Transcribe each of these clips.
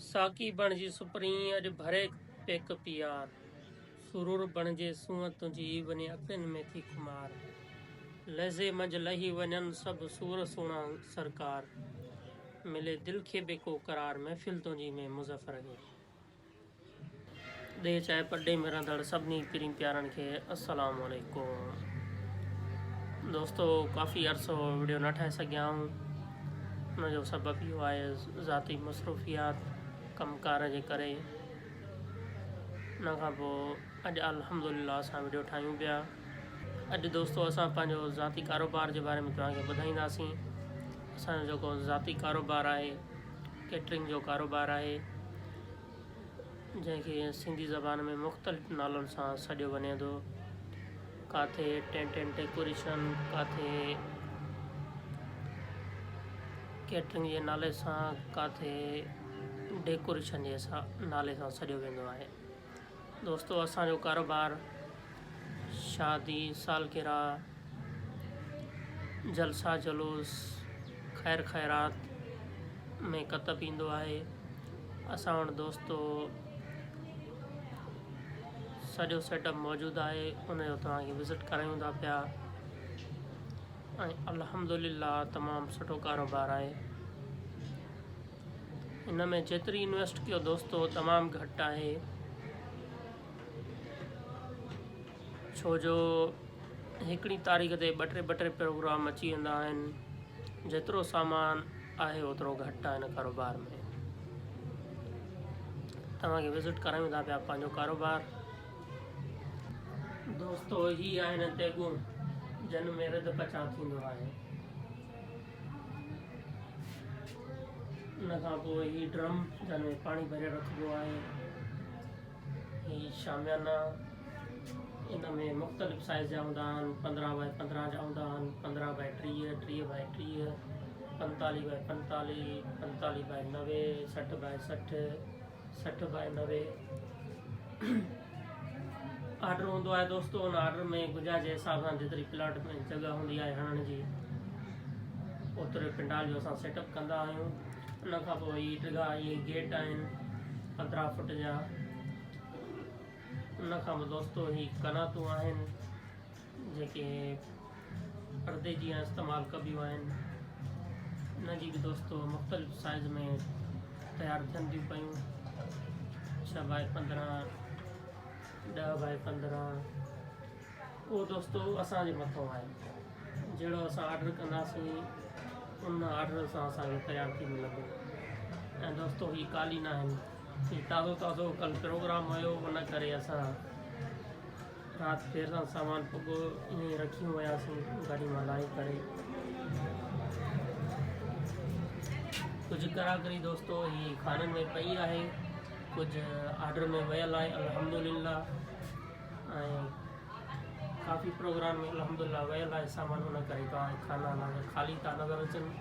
साकी बणिजी सुपरी अॼु भरे पेक पियार सुरूर बणिजे सूंहं तुंहिंजी वञे अखियुनि में थी खुमार लहज़े मंझि लही वञनि सभु सूर सुहिणा सरकार मिले दिलि खे बेको करार महफ़िल तुंहिंजी में मुज़फ़र खे ॾे चाहे पॾे में रहंदड़ सभिनी पीरनि प्यारनि खे अस्सलामु अलैकुम। दोस्तो काफ़ी अरसो वीडियो न ठाहे सघिया आहियूं, हुनजो सबबु इहो आहे ज़ाती मसरूफ़ियात कमकार जे करे। हुन खां पोइ अॼु अल्हम्दुलिल्लाह असां वीडियो ठाहियूं पिया। अॼु दोस्तो असां पंहिंजो ज़ाती कारोबार जे बारे में तव्हांखे ॿुधाईंदासीं। असांजो जेको ज़ाती कारोबार आहे कैटरिंग जो कारोबार आहे, जंहिंखे सिंधी ज़बान में मुख़्तलिफ़ नालनि सां सॾियो वञे थो। काथे टेंट एंड डेकोरेशन, काथे कैटरिंग जे नाले सां, काथे डेकोरेशन जे नाले सां सॾियो वेंदो आहे। दोस्तो असांजो कारोबार शादी, सालगिरह, जलसा जुलूस, ख़ैर ख़ैरात में कतब ईंदो आहे। असां वटि दोस्तो सॼो सेटअप मौजूदु आहे, उनजो तव्हांखे विज़िट करायूं था पिया ऐं अल्हम्दुलिल्लाह तमामु सुठो कारोबार आहे। इन में जेतिरी इन्वेस्ट कयो दोस्तो तमामु घटि आहे, छो जो हिकिड़ी तारीख़ ते ॿ टे प्रोग्राम अची वेंदा आहिनि। जेतिरो सामान आहे ओतिरो घटि आहे हिन कारोबार में। तव्हांखे विज़िट करायूं था पिया पंहिंजो कारोबार। दोस्तो ही आहिनि तेगूं जिन में रिद पचा थींदो आहे। उन खां पोइ ही ड्रम जिन में पाणी भरे रखिबो आहे। ही शामियाना, इन में मुख़्तलिफ़ साइज़ जा हूंदा आहिनि। 15 बाय 15 जा हूंदा आहिनि, 15 by 30, 30 by 30, 45 by 45, 45 by 90, 60 by 60, 60 by 90 order हूंदो आहे। दोस्तो उन आर्डर में गुंजाइश जे हिसाब सां जेतिरी प्लाट में जॻह हूंदी आहे हणण जी, ओतिरे पिंडाल जो असां सेटअप कंदा आहियूं। उन खां पोइ ही टिगा इहे गेट आहिनि 15 फुट जा। उन खां पोइ दोस्तो ही कनातूं आहिनि जेके पर्दे जी इस्तेमालु कबियूं आहिनि। इन जी बि दोस्तो मुख़्तलिफ़ साइज़ में तयारु थियनि थियूं पियूं। 6 बाय 15, 10 बाय 15। उहो दोस्तो असांजे मथां आहे, जहिड़ो असां ऑर्डर कंदासीं उन ऑर्डर सां असांखे तयारु थी मिलंदो। ऐं दोस्तो ही कालीन आहिनि, ही ताज़ो कल प्रोग्राम हुयो, उन करे असां राति देर सां सामान पुॻो ईअं रखी वियासीं गाॾी मां लाहे करे। कुझु कराकरी दोस्तो ही खाननि में पई आहे, कुझु ऑर्डर में वियल आहे अल्हम्दुलिल्लाह, ऐं काफ़ी प्रोग्राम में अल्हम्दुलिल्लाह वियल आहे सामान। उन करे तव्हांखे खाना ख़ाली था नज़र अचनि।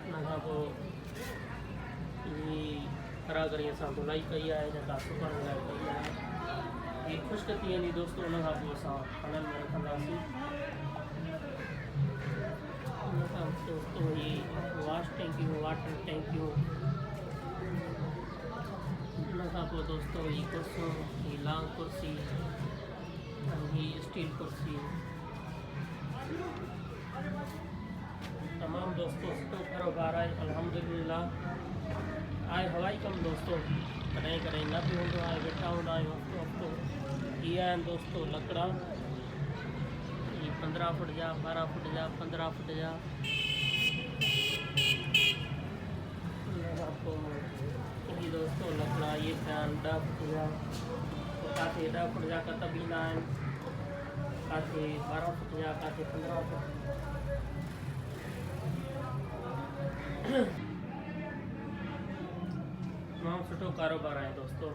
उन खां पोइ ही कराकरी असां धुलाई कई आहे, जेका सुकण लाइ कई आहे। ही ख़ुश्क थी वेंदी दोस्तो, उन खां पोइ असां खाननि में रखंदासीं। उन खां दोस्तो ही वॉश टैंकियूं, वाटर टैंकियूं। उन खां पोइ दोस्तो ही कुर्सियूं, ही लॉन्ग कुर्सी, ही स्टील कुर्सी। तमामु दोस्तो सुठो कारोबार आहे अल्हम्दुलिल्लाह। आहे हवाई कमु दोस्तो, कॾहिं कॾहिं न बि हूंदो आहे, वेठा हूंदा आहियूं हफ़्तो हफ़्तो। इहे आहिनि दोस्तो लकड़ा, ही 15 फुट जा, 12 फुट जा, 15 फुट जा। उन खां पोइ ही दोस्तो लकड़ा इहे थिया आहिनि 10 फुट जा। काथे 10 फुट जा कतब ईंदा आहिनि, काथे 12 फुट जा, काथे 15 फुट। तमामु सुठो कारोबार आहे दोस्तो।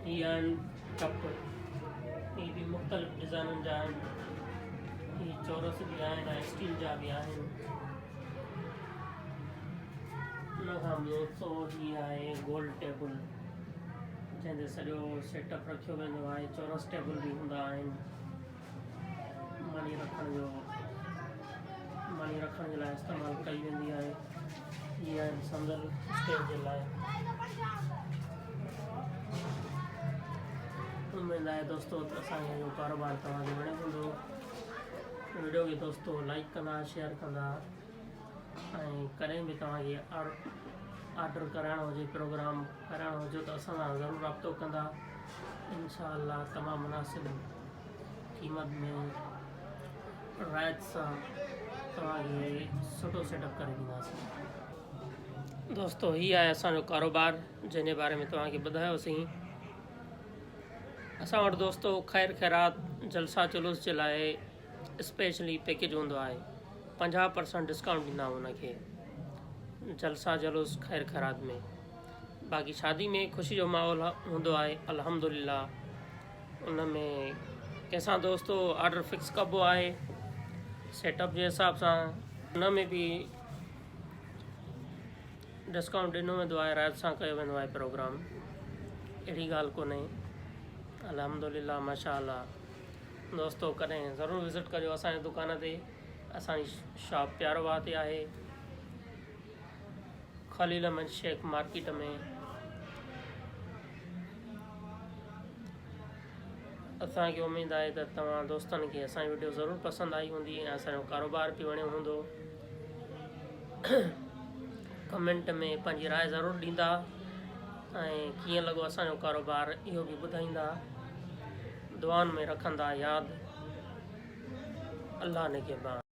ही आहिनि कप, ही बि मुख़्तलिफ़ डिज़ाइननि जा आहिनि। ही चौरस बि आहिनि ऐं स्टील जा बि आहिनि। उन खां दोस्तो ही आहे गोल टेबल, जंहिंते सॼो सेटअप रखियो वेंदो आहे। चौरस टेबल बि हूंदा आहिनि मानी रखण जे लाइ इस्तेमालु कई वेंदी आहे। इहे आहिनि संदल स्टेज जे लाइ। उम्मीद आहे दोस्तों त असांजो कारोबार तव्हांखे वणे हूंदो। वीडियो खे दोस्तों लाइक कंदा, शेयर कंदा, ऐं कॾहिं बि तव्हांखे ऑर्डर कराइणो हुजे, प्रोग्राम कराइणो हुजे त असां सां ज़रूरु राब्तो कंदा। इंशाअल्लाह तमामु मुनासिब क़ीमत में रायत सां तव्हांखे सुठो सेटअप करे ॾींदासीं। दोस्तों हीअ आहे असांजो कारोबार जंहिंजे बारे में तव्हांखे ॿुधायोसीं। असां वटि दोस्तों ख़ैर ख़ैरात जलसा जुलूस जे लाइ स्पेशली पैकेज हूंदो आहे। 50% डिस्काउंट ॾींदा हुनखे जलसा जुलूस ख़ैर ख़ैरात में। बाक़ी शादी में ख़ुशी जो माहौल हूंदो आहे अल्हम्दुलिल्लाह। उन में कंहिंसां दोस्तों ऑर्डर फिक्स कबो आहे सेटअप जे हिसाब सां। उन में बि डिस्काउंट ॾिनो वेंदो आहे, रायत सां कयो वेंदो आहे प्रोग्राम। अहिड़ी ॻाल्हि कोन्हे, अल्हम्दुलिल्लाह माशाअल्लाह। दोस्तों कॾहिं ज़रूरु विज़िट कजो असांजे दुकान ते। असांजी शॉप प्यारोवाह ते आहे, ख़लील अहमद शेख मार्केट में। असांखे उमेदु आहे त तव्हां दोस्तनि खे असांजी वीडियो ज़रूरु पसंदि आई हूंदी ऐं असांजो कारोबार बि वणियो हूंदो। कमेंट में पंहिंजी राय ज़रूरु ॾींदा ऐं कीअं लॻो असांजो कारोबार इहो बि ॿुधाईंदा। दुआनि में रखंदा यादि। अल्लाह निगहबान।